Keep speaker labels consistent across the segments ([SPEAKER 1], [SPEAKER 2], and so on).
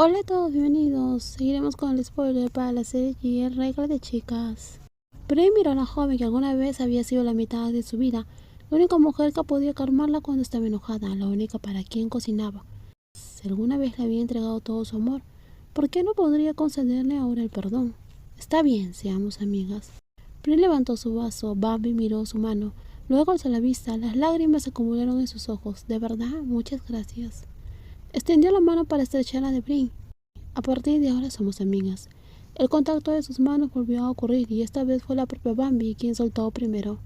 [SPEAKER 1] Hola a todos, bienvenidos. Seguiremos con el spoiler para la serie GR Regla de Chicas. Bray miró a la joven que alguna vez había sido la mitad de su vida, la única mujer que podía calmarla cuando estaba enojada, la única para quien cocinaba. Si alguna vez le había entregado todo su amor, ¿por qué no podría concederle ahora el perdón? Está bien, seamos amigas. Bray levantó su vaso, Bambi miró su mano, luego alzó la vista, las lágrimas se acumularon en sus ojos. De verdad, muchas gracias. Extendió la mano para estrecharla de Bray. A partir de ahora somos amigas. El contacto de sus manos volvió a ocurrir y esta vez fue la propia Bambi quien soltó primero.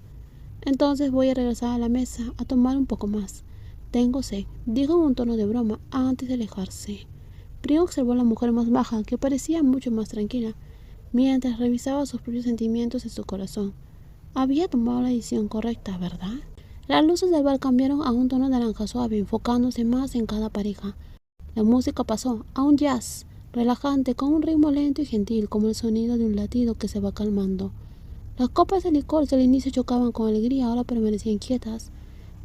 [SPEAKER 1] Entonces voy a regresar a la mesa a tomar un poco más. Tengo sed, dijo en un tono de broma antes de alejarse. Brie observó a la mujer más baja, que parecía mucho más tranquila, mientras revisaba sus propios sentimientos en su corazón. Había tomado la decisión correcta, ¿verdad? Las luces del bar cambiaron a un tono naranja suave, enfocándose más en cada pareja. La música pasó a un jazz relajante con un ritmo lento y gentil como el sonido de un latido que se va calmando. Las copas de licor que al inicio chocaban con alegría ahora permanecían quietas.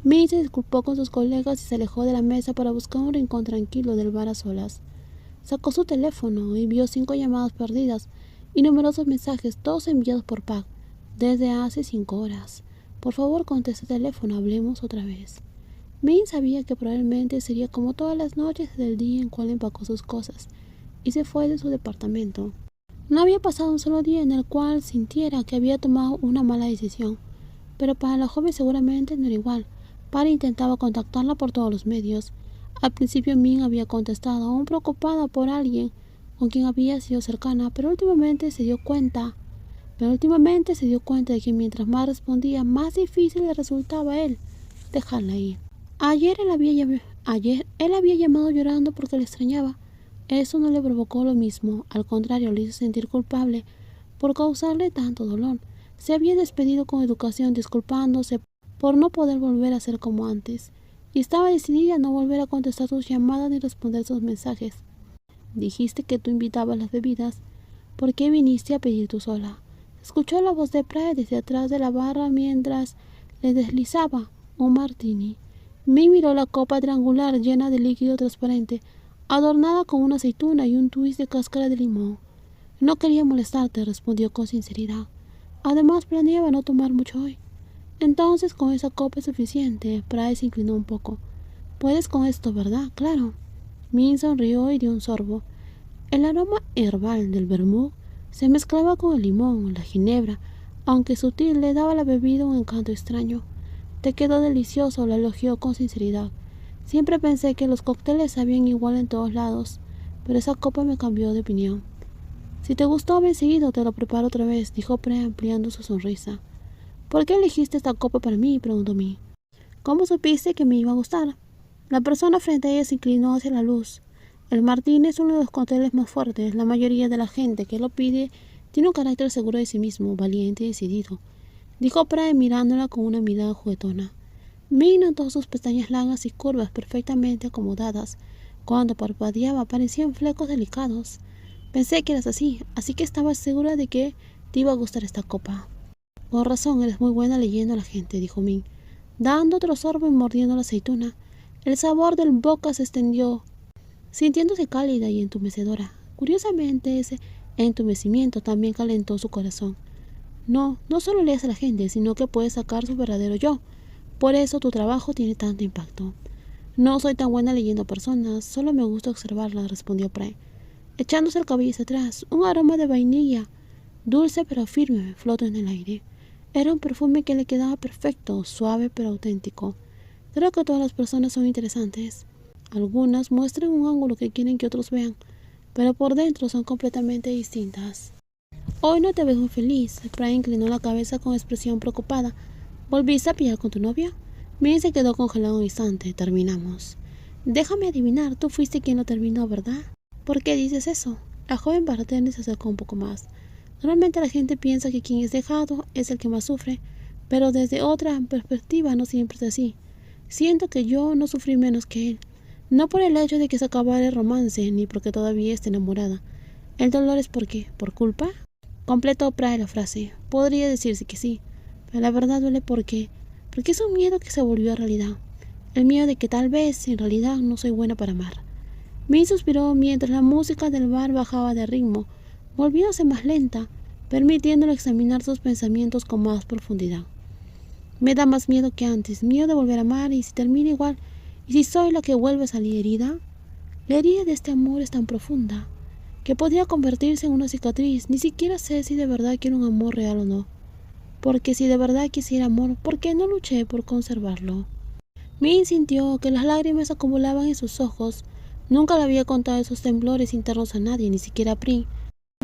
[SPEAKER 1] Min se disculpó con sus colegas y se alejó de la mesa para buscar un rincón tranquilo del bar a solas. Sacó su teléfono y vio 5 llamadas perdidas y numerosos mensajes, todos enviados por Pac desde hace 5 horas. Por favor, conteste el teléfono, hablemos otra vez. Min sabía que probablemente sería como todas las noches del día en cual empacó sus cosas y se fue de su departamento. No había pasado un solo día en el cual sintiera que había tomado una mala decisión, pero para la joven seguramente no era igual. Para intentaba contactarla por todos los medios. Al principio Min había contestado, aún preocupada por alguien con quien había sido cercana, pero últimamente se dio cuenta de que mientras más respondía, más difícil le resultaba a él dejarla ir. Ayer él había llamado llorando porque le extrañaba. Eso no le provocó lo mismo, al contrario, le hizo sentir culpable por causarle tanto dolor. Se había despedido con educación, disculpándose por no poder volver a ser como antes, y estaba decidida a no volver a contestar sus llamadas ni responder sus mensajes. Dijiste que tú invitabas las bebidas. ¿Por qué viniste a pedir tú sola? Escuchó la voz de Prae desde atrás de la barra mientras le deslizaba un martini. Min miró la copa triangular llena de líquido transparente, adornada con una aceituna y un twist de cáscara de limón. No quería molestarte, respondió con sinceridad. Además, planeaba no tomar mucho hoy. Entonces, con esa copa es suficiente. Prae se inclinó un poco. Puedes con esto, ¿verdad? Claro. Min sonrió y dio un sorbo. El aroma herbal del vermú se mezclaba con el limón, la ginebra, aunque sutil, le daba a la bebida un encanto extraño. Te quedó delicioso, la elogió con sinceridad. Siempre pensé que los cócteles sabían igual en todos lados, pero esa copa me cambió de opinión. Si te gustó, ven seguido, te lo preparo otra vez, dijo Pre ampliando su sonrisa. ¿Por qué elegiste esta copa para mí?, preguntó Min. ¿Cómo supiste que me iba a gustar? La persona frente a ella se inclinó hacia la luz. El Martín es uno de los cócteles más fuertes. La mayoría de la gente que lo pide tiene un carácter seguro de sí mismo, valiente y decidido, dijo Prae mirándola con una mirada juguetona. Min notó sus pestañas largas y curvas perfectamente acomodadas. Cuando parpadeaba parecían flecos delicados. Pensé que eras así que estaba segura de que te iba a gustar esta copa. Con razón, eres muy buena leyendo a la gente, dijo Min, dando otro sorbo y mordiendo la aceituna. El sabor del boca se extendió, sintiéndose cálida y entumecedora. Curiosamente, ese entumecimiento también calentó su corazón. No solo lees a la gente, sino que puedes sacar su verdadero yo. Por eso tu trabajo tiene tanto impacto. No soy tan buena leyendo personas, solo me gusta observarlas, respondió Prae, echándose el cabello hacia atrás. Un aroma de vainilla, dulce pero firme, flotó en el aire. Era un perfume que le quedaba perfecto, suave pero auténtico. Creo que todas las personas son interesantes. Algunas muestran un ángulo que quieren que otros vean, pero por dentro son completamente distintas. Hoy no te ves muy feliz. Prae inclinó la cabeza con expresión preocupada. ¿Volviste a pillar con tu novia? Min se quedó congelado un instante. Terminamos. Déjame adivinar, tú fuiste quien lo terminó, ¿verdad? ¿Por qué dices eso? La joven bartender se acercó un poco más. Normalmente la gente piensa que quien es dejado es el que más sufre, pero desde otra perspectiva no siempre es así. Siento que yo no sufrí menos que él. No por el hecho de que se acabara el romance, ni porque todavía esté enamorada. El dolor es porque, ¿por culpa? Completó Prae la frase. Podría decirse que sí, pero la verdad duele porque es un miedo que se volvió realidad. El miedo de que tal vez, en realidad, no soy buena para amar. Min suspiró mientras la música del bar bajaba de ritmo, volviéndose más lenta, permitiéndole examinar sus pensamientos con más profundidad. Me da más miedo que antes, miedo de volver a amar, y si termina igual, y si soy la que vuelve a salir herida. La herida de este amor es tan profunda que podría convertirse en una cicatriz. Ni siquiera sé si de verdad quiero un amor real o no, porque si de verdad quisiera amor, ¿por qué no luché por conservarlo? Min sintió que las lágrimas se acumulaban en sus ojos. Nunca le había contado esos temblores internos a nadie, ni siquiera a Prim,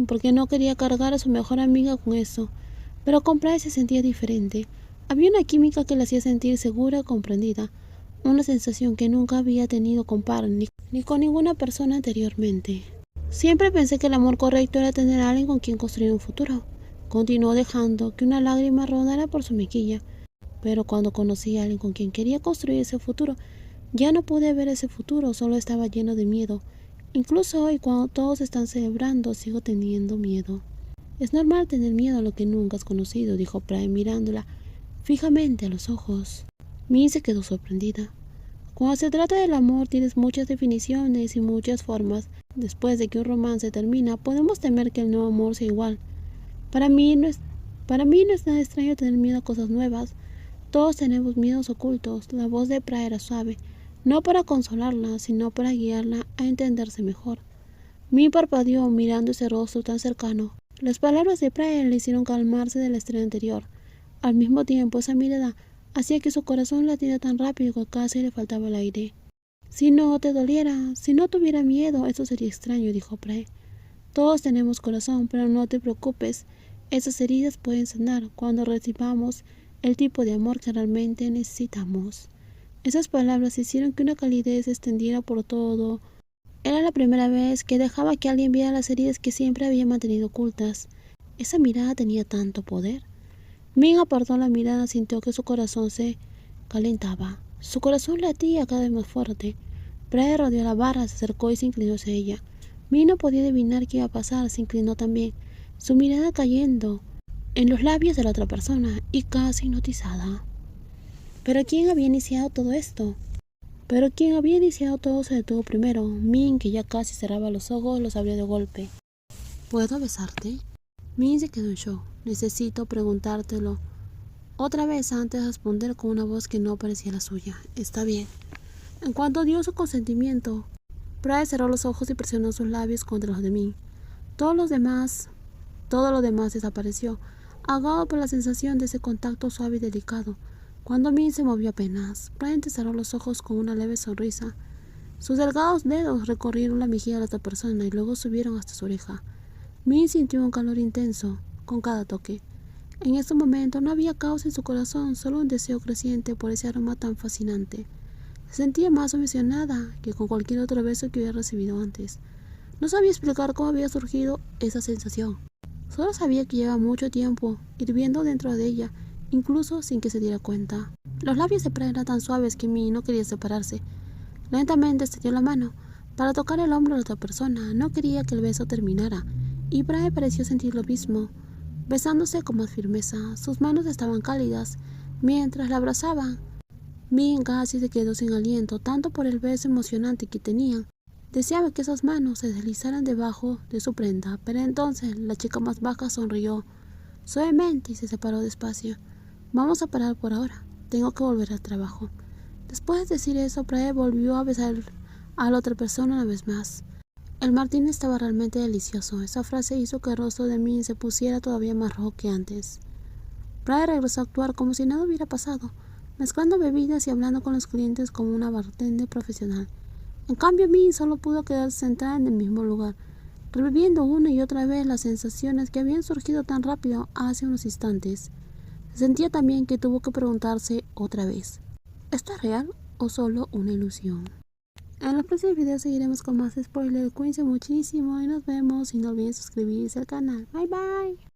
[SPEAKER 1] porque no quería cargar a su mejor amiga con eso. Pero con Prae se sentía diferente. Había una química que la hacía sentir segura y comprendida, una sensación que nunca había tenido con Par ni con ninguna persona anteriormente. Siempre pensé que el amor correcto era tener a alguien con quien construir un futuro. Continuó dejando que una lágrima rodara por su mejilla. Pero cuando conocí a alguien con quien quería construir ese futuro, ya no pude ver ese futuro, solo estaba lleno de miedo. Incluso hoy, cuando todos están celebrando, sigo teniendo miedo. Es normal tener miedo a lo que nunca has conocido, dijo Prae mirándola fijamente a los ojos. Min se quedó sorprendida. Cuando se trata del amor tienes muchas definiciones y muchas formas. Después de que un romance termina, podemos temer que el nuevo amor sea igual. Para mí no es nada extraño tener miedo a cosas nuevas. Todos tenemos miedos ocultos. La voz de Prae era suave, no para consolarla, sino para guiarla a entenderse mejor. Min parpadeó mirando ese rostro tan cercano. Las palabras de Prae le hicieron calmarse del estrés anterior. Al mismo tiempo, esa mirada hacía que su corazón latiera tan rápido que casi le faltaba el aire. Si no te doliera, si no tuviera miedo, eso sería extraño, dijo Prae. Todos tenemos corazón, pero no te preocupes. Esas heridas pueden sanar cuando recibamos el tipo de amor que realmente necesitamos. Esas palabras hicieron que una calidez se extendiera por todo. Era la primera vez que dejaba que alguien viera las heridas que siempre había mantenido ocultas. Esa mirada tenía tanto poder. Min apartó la mirada, sintió que su corazón se calentaba. Su corazón latía cada vez más fuerte. Prae rodeó la barra, se acercó y se inclinó hacia ella. Min no podía adivinar qué iba a pasar, se inclinó también, su mirada cayendo en los labios de la otra persona y casi hipnotizada. ¿Pero quién había iniciado todo esto? Pero quien había iniciado todo se detuvo primero. Min, que ya casi cerraba los ojos, los abrió de golpe. ¿Puedo besarte? Min se quedó en shock. Necesito preguntártelo otra vez antes de responder con una voz que no parecía la suya. Está bien. En cuanto dio su consentimiento, Prae cerró los ojos y presionó sus labios contra los de Min. Todo lo demás desapareció, ahogado por la sensación de ese contacto suave y delicado. Cuando Min se movió apenas, Prae cerró los ojos con una leve sonrisa. Sus delgados dedos recorrieron la mejilla de la otra persona y luego subieron hasta su oreja. Min sintió un calor intenso con cada toque. En ese momento no había caos en su corazón, solo un deseo creciente por ese aroma tan fascinante. Se sentía más emocionada que con cualquier otro beso que hubiera recibido antes. No sabía explicar cómo había surgido esa sensación. Solo sabía que llevaba mucho tiempo hirviendo dentro de ella, incluso sin que se diera cuenta. Los labios de Prae eran tan suaves que Min no quería separarse. Lentamente extendió la mano para tocar el hombro de la otra persona. No quería que el beso terminara, y Prae pareció sentir lo mismo, besándose con más firmeza. Sus manos estaban cálidas mientras la abrazaban. Min casi se quedó sin aliento, tanto por el beso emocionante que tenían. Deseaba que esas manos se deslizaran debajo de su prenda, pero entonces la chica más baja sonrió suavemente y se separó despacio. Vamos a parar por ahora. Tengo que volver al trabajo. Después de decir eso, Prae volvió a besar a la otra persona una vez más. El martini estaba realmente delicioso. Esa frase hizo que el rostro de Min se pusiera todavía más rojo que antes. Prae regresó a actuar como si nada hubiera pasado, mezclando bebidas y hablando con los clientes como una bartender profesional. En cambio, Min solo pudo quedarse sentada en el mismo lugar, reviviendo una y otra vez las sensaciones que habían surgido tan rápido hace unos instantes. Sentía también que tuvo que preguntarse otra vez: ¿esto es real o solo una ilusión? En los próximos videos seguiremos con más spoilers. Cuídense muchísimo y nos vemos. Y no olviden suscribirse al canal. Bye bye.